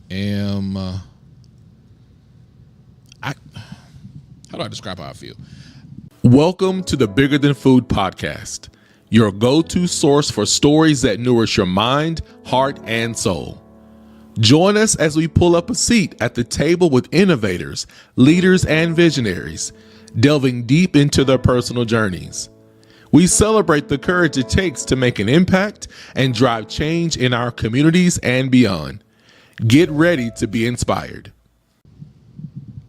am I how do I describe how I feel? Welcome to the Bigger Than Food podcast, your go-to source for stories that nourish your mind, heart, and soul. Join us as we pull up a seat at the table with innovators, leaders, and visionaries, delving deep into their personal journeys. We celebrate the courage it takes to make an impact and drive change in our communities and beyond. Get ready to be inspired.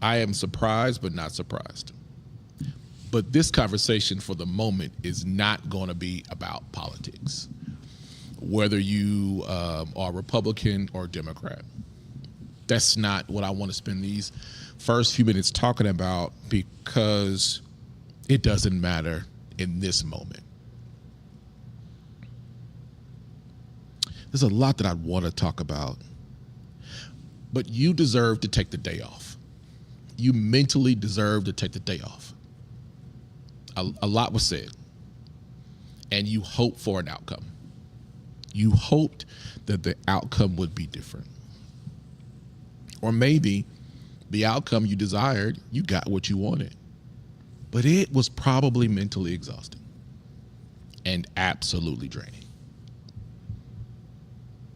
I am surprised, but not surprised. But this conversation for the moment is not going to be about politics, whether you are Republican or Democrat. That's not what I want to spend these first few minutes talking about, because it doesn't matter in this moment. There's a lot that I want to talk about, but you deserve to take the day off. You mentally deserve to take the day off. A lot was said, and you hope for an outcome. You hoped that the outcome would be different. Or maybe the outcome you desired, you got what you wanted. But it was probably mentally exhausting and absolutely draining.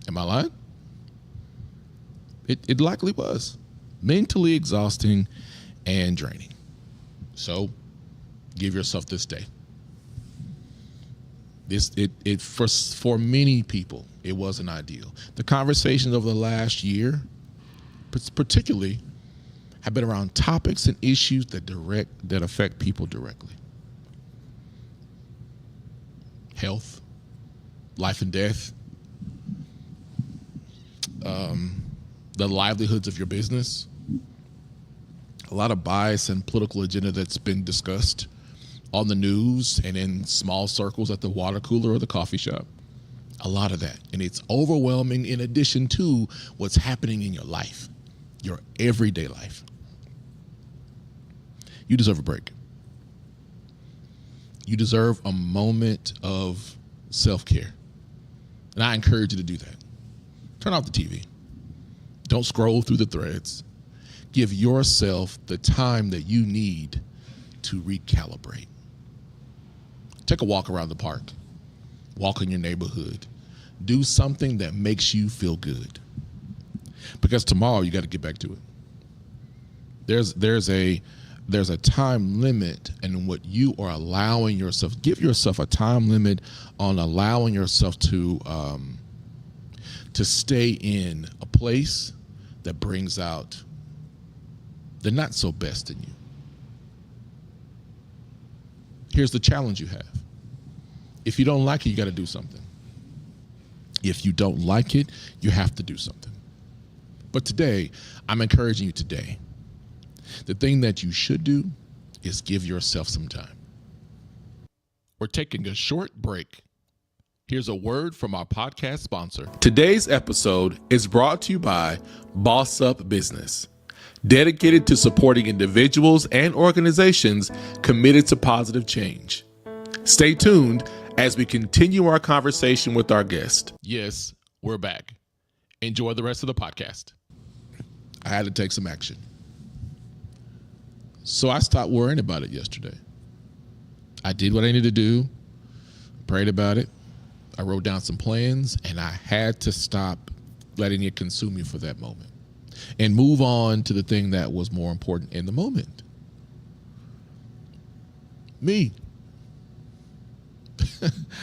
Am I lying? It likely was mentally exhausting and draining. So give yourself this day. For many people, it wasn't ideal. The conversations over the last year, particularly, have been around topics and issues that affect people directly. Health, life and death, the livelihoods of your business, a lot of bias and political agenda that's been discussed on the news and in small circles at the water cooler or the coffee shop. A lot of that. And it's overwhelming in addition to what's happening in your life, your everyday life. You deserve a break. You deserve a moment of self-care. And I encourage you to do that. Turn off the TV. Don't scroll through the threads. Give yourself the time that you need to recalibrate. Take a walk around the park. Walk in your neighborhood. Do something that makes you feel good. Because tomorrow you got to get back to it. There's a time limit in what you are allowing yourself. Give yourself a time limit on allowing yourself to stay in a place that brings out the not so best in you. Here's the challenge you have. If you don't like it, you got to do something. If you don't like it, you have to do something. But today, I'm encouraging you today. The thing that you should do is give yourself some time. We're taking a short break. Here's a word from our podcast sponsor. Today's episode is brought to you by Boss Up Business, dedicated to supporting individuals and organizations committed to positive change. Stay tuned as we continue our conversation with our guest. Yes, we're back. Enjoy the rest of the podcast. I had to take some action. So I stopped worrying about it yesterday. I did what I needed to do, prayed about it. I wrote down some plans, and I had to stop letting it consume me for that moment and move on to the thing that was more important in the moment. Me.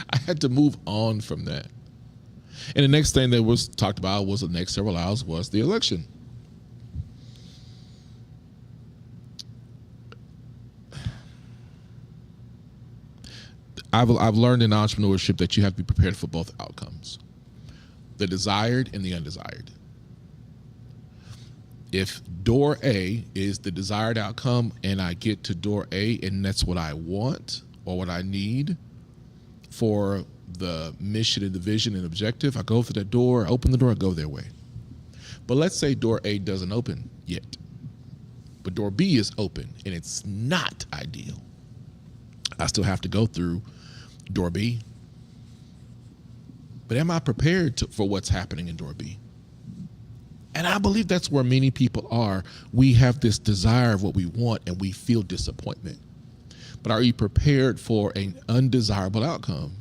I had to move on from that. And the next thing that was talked about was the next several hours was the election. I've learned in entrepreneurship that you have to be prepared for both outcomes, the desired and the undesired. If door A is the desired outcome and I get to door A and that's what I want or what I need for the mission and the vision and objective, I go through that door, open the door, I go their way. But let's say door A doesn't open yet, but door B is open and it's not ideal. I still have to go through door B. But am I prepared for what's happening in door B? And I believe that's where many people are. We have this desire of what we want and we feel disappointment. But are you prepared for an undesirable outcome?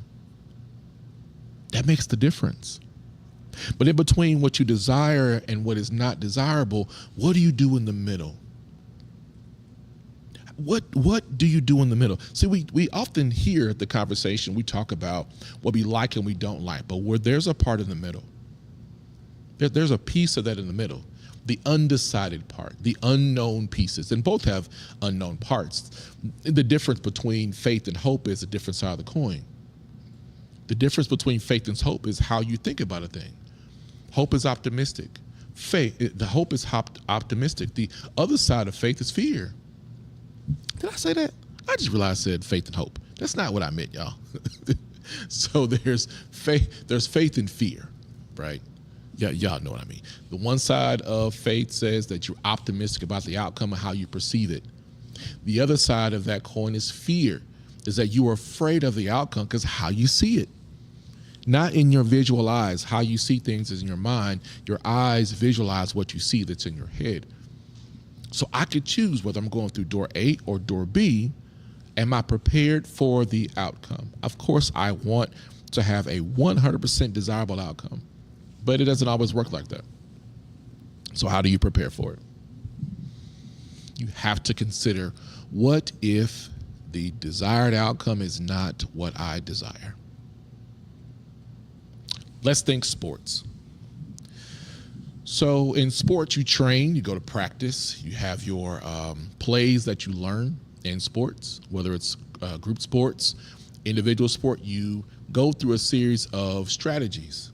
That makes the difference. But in between what you desire and what is not desirable, what do you do in the middle? What do you do in the middle? See, we often hear the conversation, we talk about what we like and we don't like, but where there's a part in the middle, there's a piece of that in the middle, the undecided part, the unknown pieces, and both have unknown parts. The difference between faith and hope is a different side of the coin. The difference between faith and hope is how you think about a thing. Hope is optimistic. The hope is optimistic. The other side of faith is fear. Did I say that? I just realized I said faith and hope. That's not what I meant, y'all. So there's faith and fear, right? Yeah, y'all know what I mean. The one side of faith says that you're optimistic about the outcome and how you perceive it. The other side of that coin is fear, is that you are afraid of the outcome because how you see it. Not in your visual eyes. How you see things is in your mind. Your eyes visualize what you see that's in your head. So I could choose whether I'm going through door A or door B. Am I prepared for the outcome? Of course, I want to have a 100% desirable outcome, but it doesn't always work like that. So how do you prepare for it? You have to consider, what if the desired outcome is not what I desire? Let's think sports. So in sports, you train, you go to practice, you have your plays that you learn in sports, whether it's group sports, individual sport, you go through a series of strategies,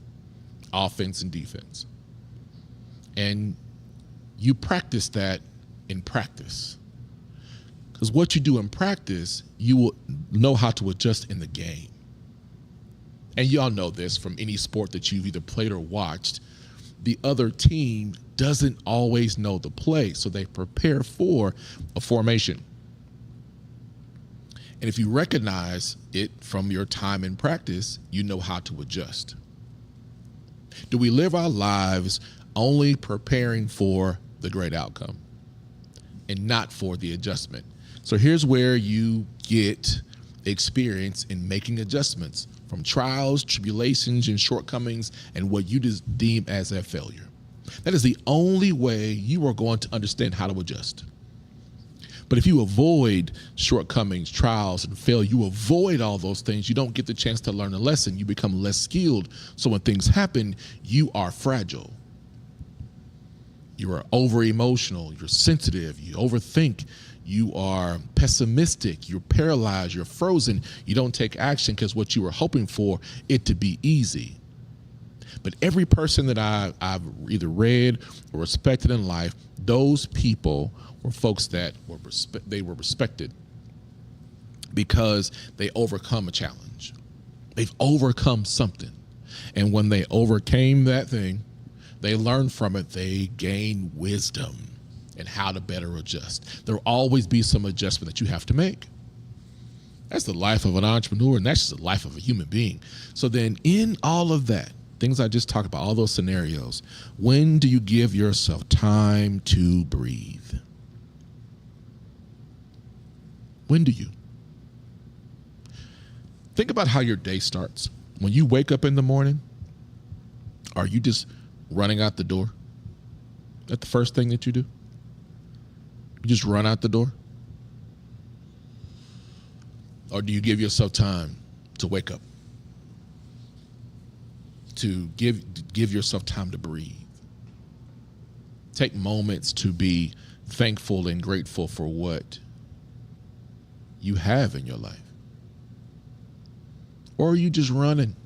offense and defense. And you practice that in practice. Because what you do in practice, you will know how to adjust in the game. And y'all know this from any sport that you've either played or watched. The other team doesn't always know the play, so they prepare for a formation. And if you recognize it from your time in practice, you know how to adjust. Do we live our lives only preparing for the great outcome and not for the adjustment? So here's where you get experience in making adjustments from trials, tribulations, and shortcomings, and what you just deem as a failure. That is the only way you are going to understand how to adjust. But if you avoid shortcomings, trials, and failure, you avoid all those things, you don't get the chance to learn a lesson. You become less skilled. So when things happen, you are fragile. You are over-emotional. You're sensitive. You overthink. You are pessimistic. You're paralyzed. You're frozen. You don't take action because what you were hoping for it to be easy. But every person that I've either read or respected in life, those people were folks that were respected because they overcome a challenge. They've overcome something. And when they overcame that thing, they learned from it. They gain wisdom and how to better adjust. There will always be some adjustment that you have to make. That's the life of an entrepreneur, and that's just the life of a human being. So then in all of that, things I just talked about, all those scenarios, when do you give yourself time to breathe? When do you? Think about how your day starts. When you wake up in the morning, are you just running out the door? That's the first thing that you do? You just run out the door? Or do you give yourself time to wake up? To give yourself time to breathe? Take moments to be thankful and grateful for what you have in your life? Or are you just running,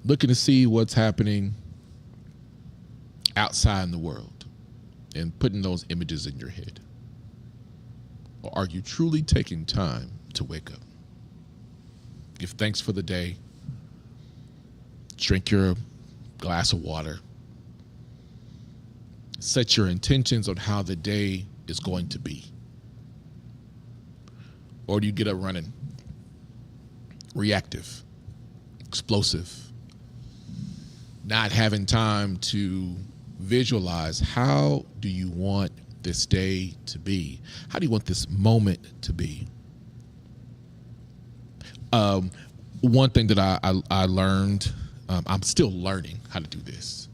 looking to see what's happening outside in the world and putting those images in your head? Or are you truly taking time to wake up? Give thanks for the day. Drink your glass of water. Set your intentions on how the day is going to be. Or do you get up running? Reactive, explosive, not having time to visualize, how do you want this day to be? How do you want this moment to be? One thing that I learned, I'm still learning how to do this,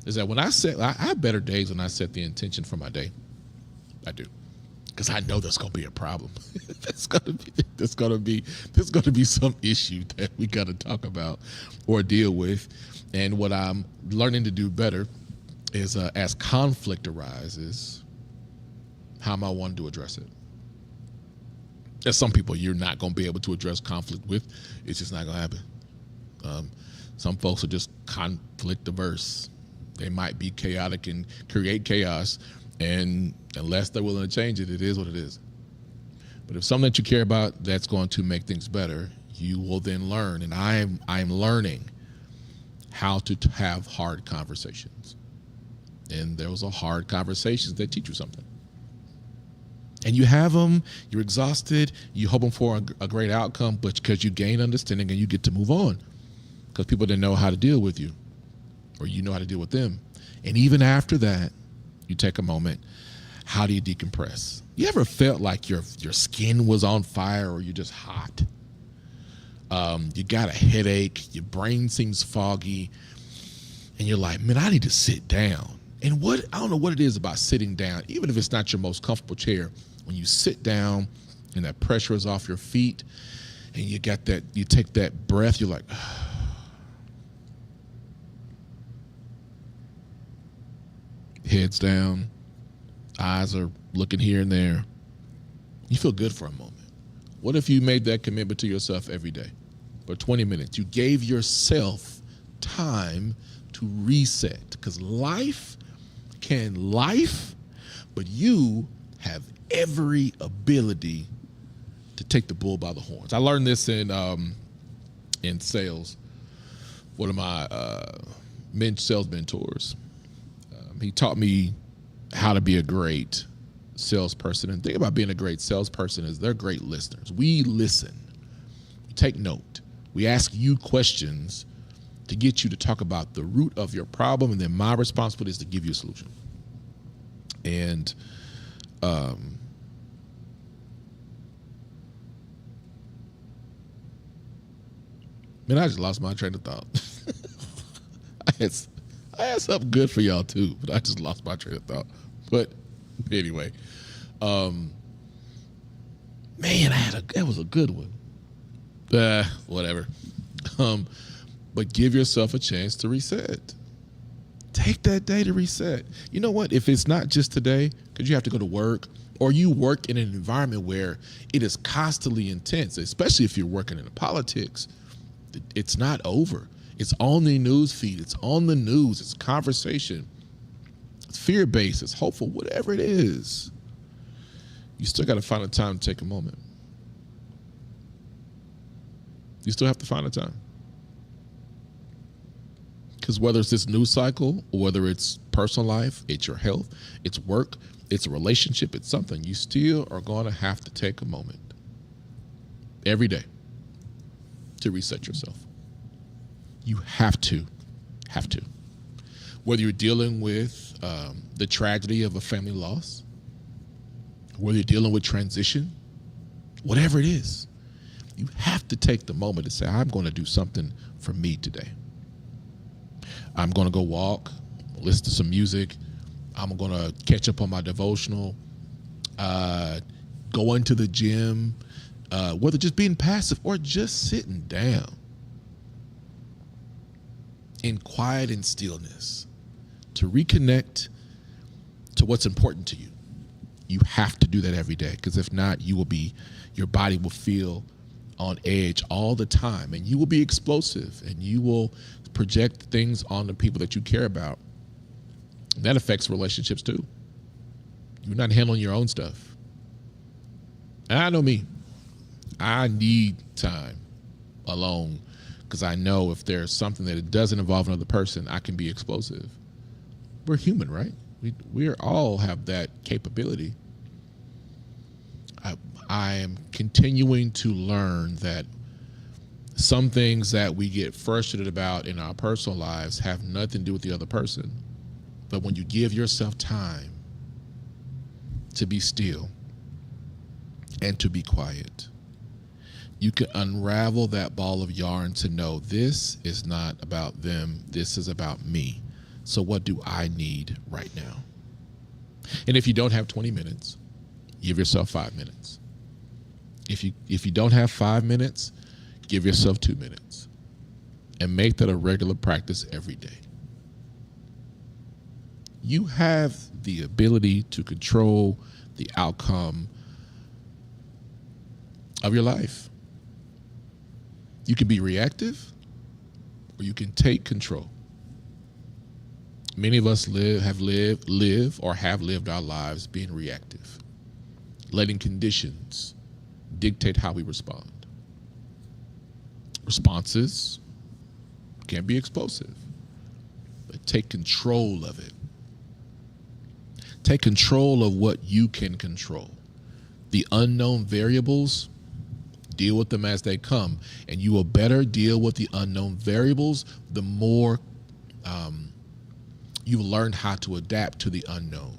is that when I have better days when I set the intention for my day. I do, because I know there's gonna be a problem. there's gonna be some issue that we gotta talk about or deal with. And what I'm learning to do better is, as conflict arises, how am I wanting to address it? There's some people you're not going to be able to address conflict with. It's just not going to happen. Some folks are just conflict averse. They might be chaotic and create chaos, and unless they're willing to change it, it is what it is. But if something that you care about that's going to make things better, you will then learn. And I'm learning how to have hard conversations. And those are hard conversations that teach you something. And you have them, you're exhausted, you're hoping for a great outcome, but because you gain understanding and you get to move on. Because people didn't know how to deal with you, or you know how to deal with them. And even after that, you take a moment. How do you decompress? You ever felt like your skin was on fire, or you're just hot? You got a headache, your brain seems foggy, and you're like, man, I need to sit down. And I don't know what it is about sitting down, even if it's not your most comfortable chair. When you sit down and that pressure is off your feet, and you take that breath, you're like, heads down, eyes are looking here and there. You feel good for a moment. What if you made that commitment to yourself every day for 20 minutes? You gave yourself time to reset, because life, but you have every ability to take the bull by the horns. I learned this in sales. One of my sales mentors, he taught me how to be a great salesperson. And the thing about being a great salesperson is they're great listeners. We listen, we take note, we ask you questions to get you to talk about the root of your problem, and then my responsibility is to give you a solution. And man, I just lost my train of thought. I had something good for y'all too, but I just lost my train of thought. But anyway, man, that was a good one. Whatever. But give yourself a chance to reset. Take that day to reset. You know what? If it's not just today, because you have to go to work, or you work in an environment where it is constantly intense, especially if you're working in politics, it's not over. It's on the news feed. It's on the news. It's conversation. It's fear-based. It's hopeful. Whatever it is, you still got to find a time to take a moment. You still have to find a time. Because whether it's this news cycle, or whether it's personal life, it's your health, it's work, it's a relationship, it's something, you still are going to have to take a moment every day to reset yourself. You have to. Whether you're dealing with the tragedy of a family loss, whether you're dealing with transition, whatever it is, you have to take the moment to say, I'm going to do something for me today. I'm going to go walk, listen to some music. I'm going to catch up on my devotional, go into the gym, whether just being passive or just sitting down in quiet and stillness to reconnect to what's important to you. You have to do that every day, because if not, your body will feel on edge all the time, and you will be explosive, and you will project things on the people that you care about. That affects relationships too. You're not handling your own stuff. And I know me. I need time alone, because I know if there's something that it doesn't involve another person, I can be explosive. We're human, right? We all have that capability. I am continuing to learn that Some things that we get frustrated about in our personal lives have nothing to do with the other person. But when you give yourself time to be still and to be quiet, you can unravel that ball of yarn to know this is not about them. This is about me. So what do I need right now? And if you don't have 20 minutes, give yourself 5 minutes. If you don't have 5 minutes, give yourself 2 minutes, and make that a regular practice every day. You have the ability to control the outcome of your life. You can be reactive, or you can take control. Many of us have lived our lives being reactive, letting conditions dictate how we respond. Responses can be explosive, but take control of it. Take control of what you can control. The unknown variables, deal with them as they come, and you will better deal with the unknown variables the more you learn how to adapt to the unknown.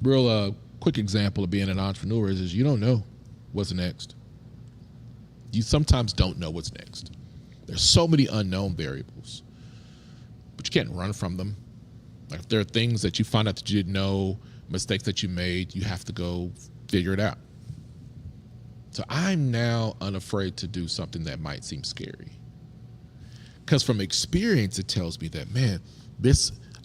Real quick example of being an entrepreneur is you don't know what's next. You sometimes don't know what's next. There's so many unknown variables, but you can't run from them. Like if there are things that you find out that you didn't know, mistakes that you made, you have to go figure it out. So I'm now unafraid to do something that might seem scary. Because from experience, it tells me that, man,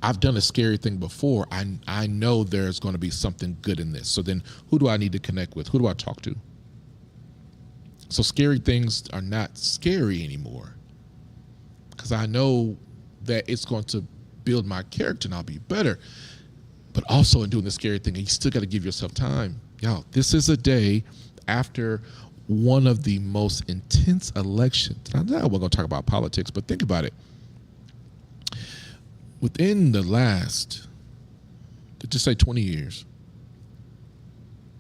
I've done a scary thing before. I know there's going to be something good in this. So then who do I need to connect with? Who do I talk to? So scary things are not scary anymore, because I know that it's going to build my character and I'll be better. But also in doing the scary thing, you still got to give yourself time. Y'all, this is a day after one of the most intense elections. I know we're going to talk about politics, but think about it. Within the last, just say 20 years,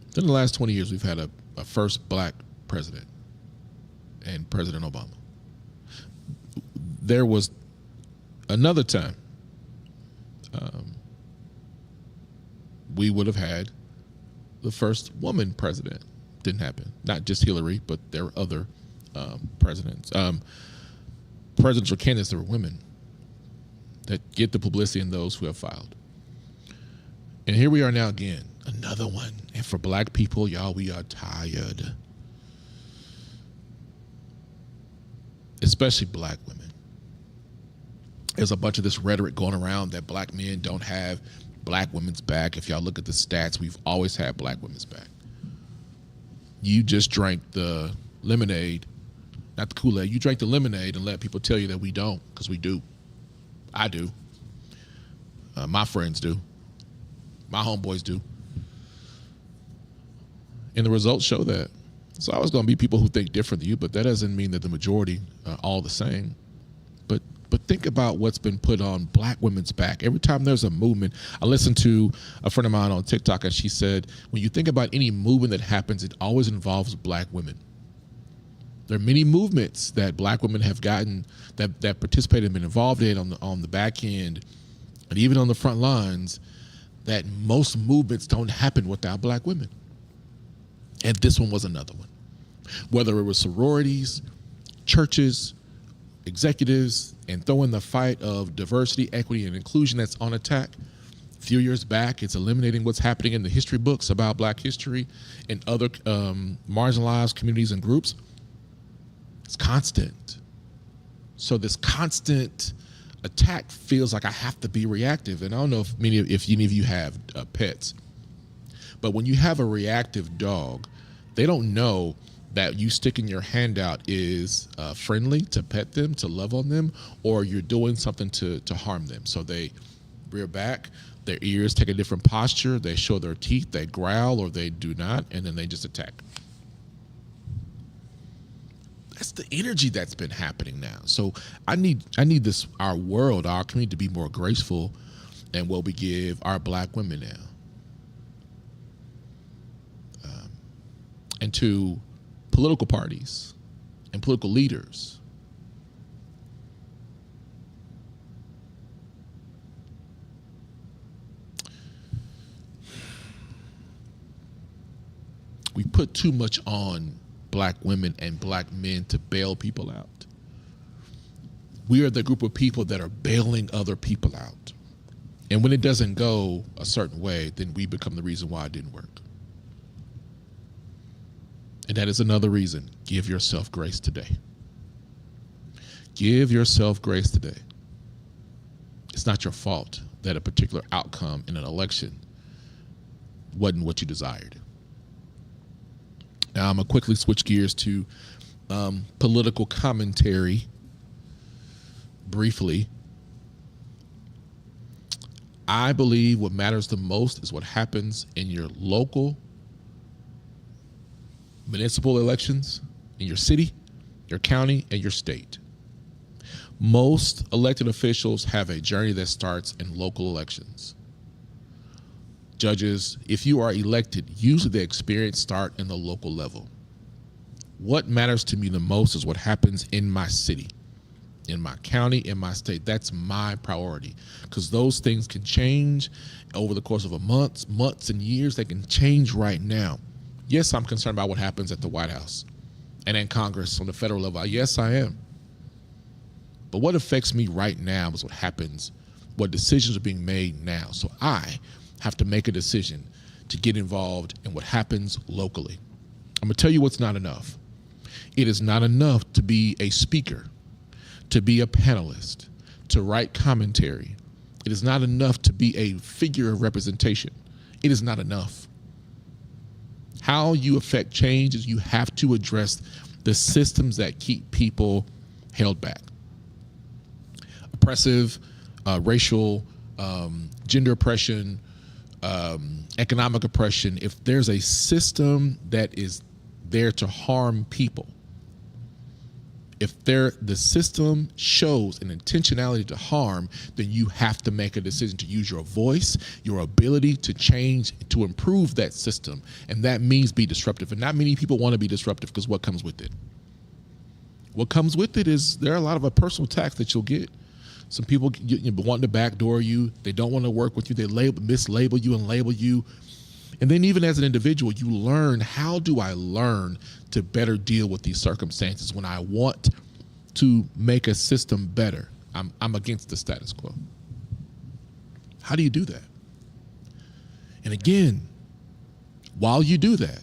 within the last 20 years, we've had a first black president, and President Obama. There was another time we would have had the first woman president. Didn't happen. Not just Hillary, but there were other presidents. Presidential candidates that were women that get the publicity in those who have filed. And here we are now again, another one. And for black people, y'all, we are tired. Especially black women. There's a bunch of this rhetoric going around that black men don't have black women's back. If y'all look at the stats, we've always had black women's back. You just drank the lemonade, not the Kool-Aid. You drank the lemonade and let people tell you that we don't, because we do. I do. My friends do. My homeboys do. And the results show that. So always going to be people who think different than you, but that doesn't mean that the majority are all the same. But think about what's been put on black women's back. Every time there's a movement, I listened to a friend of mine on TikTok, and she said, when you think about any movement that happens, it always involves black women. There are many movements that black women have gotten, that participated and been involved in on the back end, and even on the front lines, that most movements don't happen without black women. And this one was another one. Whether it was sororities, churches, executives, and throwing the fight of diversity, equity, and inclusion that's on attack. A few years back, it's eliminating what's happening in the history books about black history and other marginalized communities and groups. It's constant. So this constant attack feels like I have to be reactive. And I don't know if any of you have pets, but when you have a reactive dog, they don't know that you sticking your hand out is friendly to pet them, to love on them, or you're doing something to harm them. So they rear back, their ears take a different posture, they show their teeth, they growl, or they do not, and then they just attack. That's the energy that's been happening now. So I need this, our world, our community, to be more graceful in what we give our black women now. And to political parties and political leaders. We put too much on black women and black men to bail people out. We are the group of people that are bailing other people out. And when it doesn't go a certain way, then we become the reason why it didn't work. And that is another reason. Give yourself grace today. Give yourself grace today. It's not your fault that a particular outcome in an election wasn't what you desired. Now I'm going to quickly switch gears to political commentary briefly. I believe what matters the most is what happens in your local municipal elections, in your city, your county, and your state. Most elected officials have a journey that starts in local elections. Judges, if you are elected, usually the experience start in the local level. What matters to me the most is what happens in my city, in my county, in my state. That's my priority, because those things can change over the course of months and years. They can change right now. Yes, I'm concerned about what happens at the White House and in Congress on the federal level. Yes, I am. But what affects me right now is what happens, what decisions are being made now. So I have to make a decision to get involved in what happens locally. I'm going to tell you what's not enough. It is not enough to be a speaker, to be a panelist, to write commentary. It is not enough to be a figure of representation. It is not enough. How you affect change is you have to address the systems that keep people held back. Oppressive, racial, gender oppression, economic oppression. If there's a system that is there to harm people, if the system shows an intentionality to harm, then you have to make a decision to use your voice, your ability to change, to improve that system. And that means be disruptive. And not many people want to be disruptive, because what comes with it? What comes with it is there are a lot of personal attacks that you'll get. Some people want to backdoor you. They don't want to work with you. They mislabel you and label you. And then even as an individual, you learn, how do I learn to better deal with these circumstances when I want to make a system better? I'm against the status quo. How do you do that? And again, while you do that,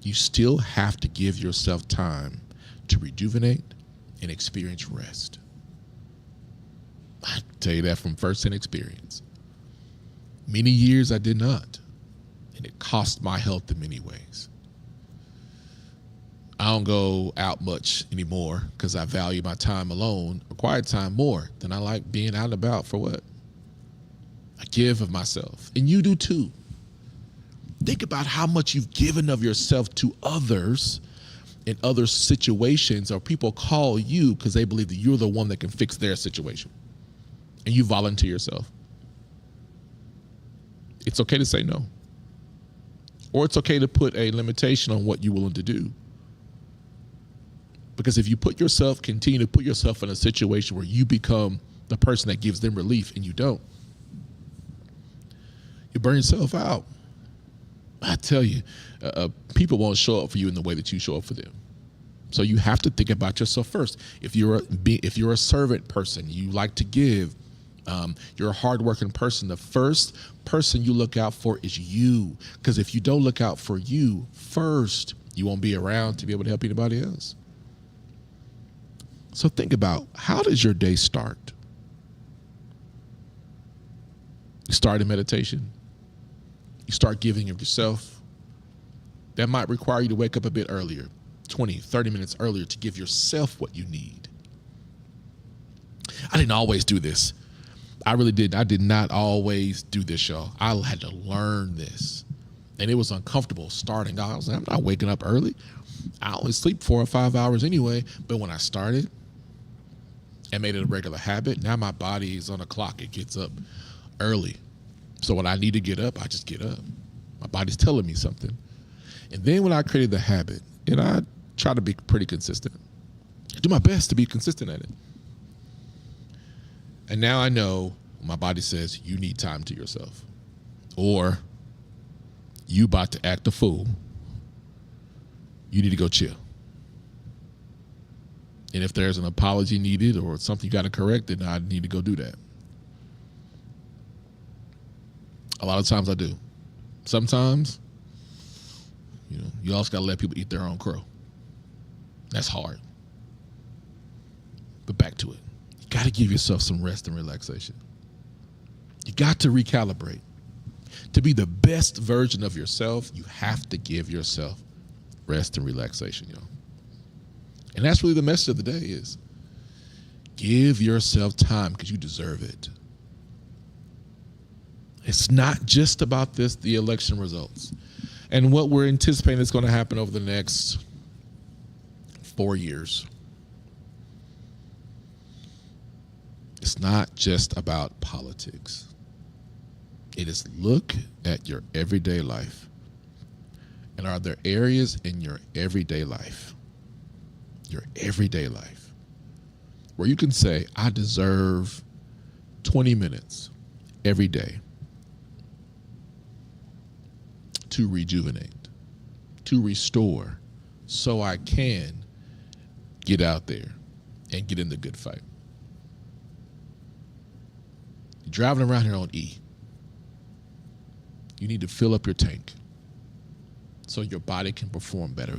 you still have to give yourself time to rejuvenate and experience rest. I tell you that from firsthand experience. Many years I did not, and it cost my health in many ways. I don't go out much anymore because I value my time alone, quiet time, more than I like being out and about. For what? I give of myself, and you do too. Think about how much you've given of yourself to others in other situations, or people call you because they believe that you're the one that can fix their situation. And you volunteer yourself. It's okay to say no. Or it's okay to put a limitation on what you're willing to do. Because if you continue to put yourself in a situation where you become the person that gives them relief and you don't, you burn yourself out. I tell you, people won't show up for you in the way that you show up for them. So you have to think about yourself first. If you're a servant person, you like to give, you're a hardworking person, the first person you look out for is you. Because if you don't look out for you first, you won't be around to be able to help anybody else. So think about, how does your day start? You start in meditation. You start giving of yourself. That might require you to wake up a bit earlier, 20, 30 minutes earlier, to give yourself what you need. I didn't always do this. I really did. I did not always do this, y'all. I had to learn this. And it was uncomfortable starting out. I was like, I'm not waking up early. I only sleep 4 or 5 hours anyway. But when I started and made it a regular habit, now my body is on a clock. It gets up early. So when I need to get up, I just get up. My body's telling me something. And then when I created the habit, and try to be pretty consistent. Do my best to be consistent at it. And now I know my body says you need time to yourself, or you about to act a fool. You need to go chill. And if there's an apology needed or something you got to correct, then I need to go do that. A lot of times I do. Sometimes, you also got to let people eat their own crow. That's hard. But back to it. You got to give yourself some rest and relaxation. You got to recalibrate. To be the best version of yourself, you have to give yourself rest and relaxation, y'all. And that's really the message of the day is give yourself time because you deserve it. It's not just about the election results and what we're anticipating is going to happen over the next 4 years. It's not just about politics. It is look at your everyday life. And are there areas in your everyday life, where you can say, I deserve 20 minutes every day to rejuvenate, to restore, so I can get out there and get in the good fight. You're driving around here on E. You need to fill up your tank so your body can perform better.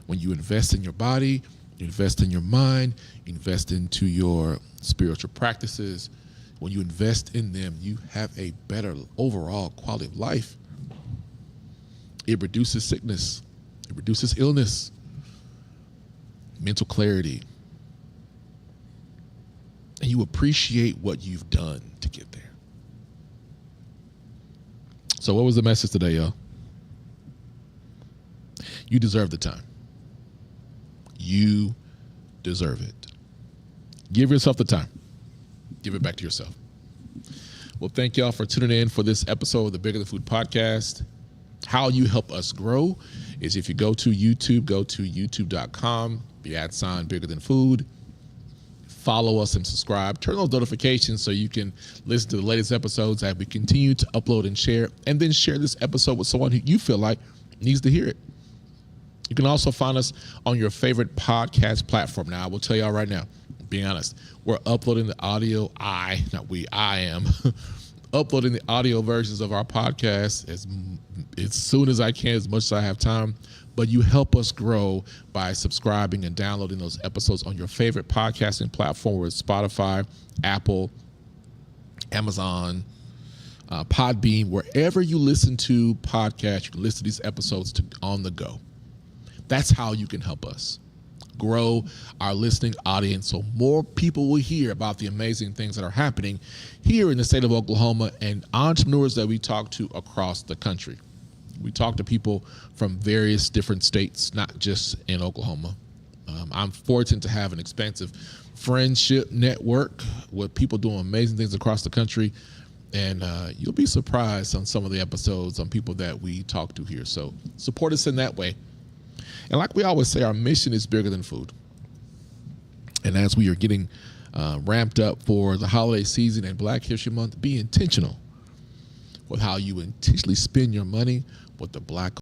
When you invest in your body, you invest in your mind, you invest into your spiritual practices. When you invest in them, you have a better overall quality of life. It reduces sickness. It reduces illness, mental clarity. And you appreciate what you've done to get there. So what was the message today, y'all? You deserve the time. You deserve it. Give yourself the time. Give it back to yourself. Well, thank y'all for tuning in for this episode of the Bigger Than Food podcast. How you help us grow is if you go to youtube.com, @ Bigger Than Food. Follow us and subscribe. Turn those notifications so you can listen to the latest episodes as we continue to upload and share. And then share this episode with someone who you feel like needs to hear it. You can also find us on your favorite podcast platform. Now, I will tell y'all right now, being honest, we're uploading the audio. I am uploading the audio versions of our podcast as soon as I can, as much as I have time. But you help us grow by subscribing and downloading those episodes on your favorite podcasting platform, with Spotify, Apple, Amazon, Podbean, wherever you listen to podcasts, you can listen to these episodes on the go. That's how you can help us grow our listening audience so more people will hear about the amazing things that are happening here in the state of Oklahoma and entrepreneurs that we talk to across the country. We talk to people from various different states, not just in Oklahoma. I'm fortunate to have an expansive friendship network with people doing amazing things across the country. And you'll be surprised on some of the episodes on people that we talk to here. So support us in that way. And like we always say, our mission is bigger than food. And as we are getting ramped up for the holiday season and Black History Month, be intentional with how you intentionally spend your money with the Black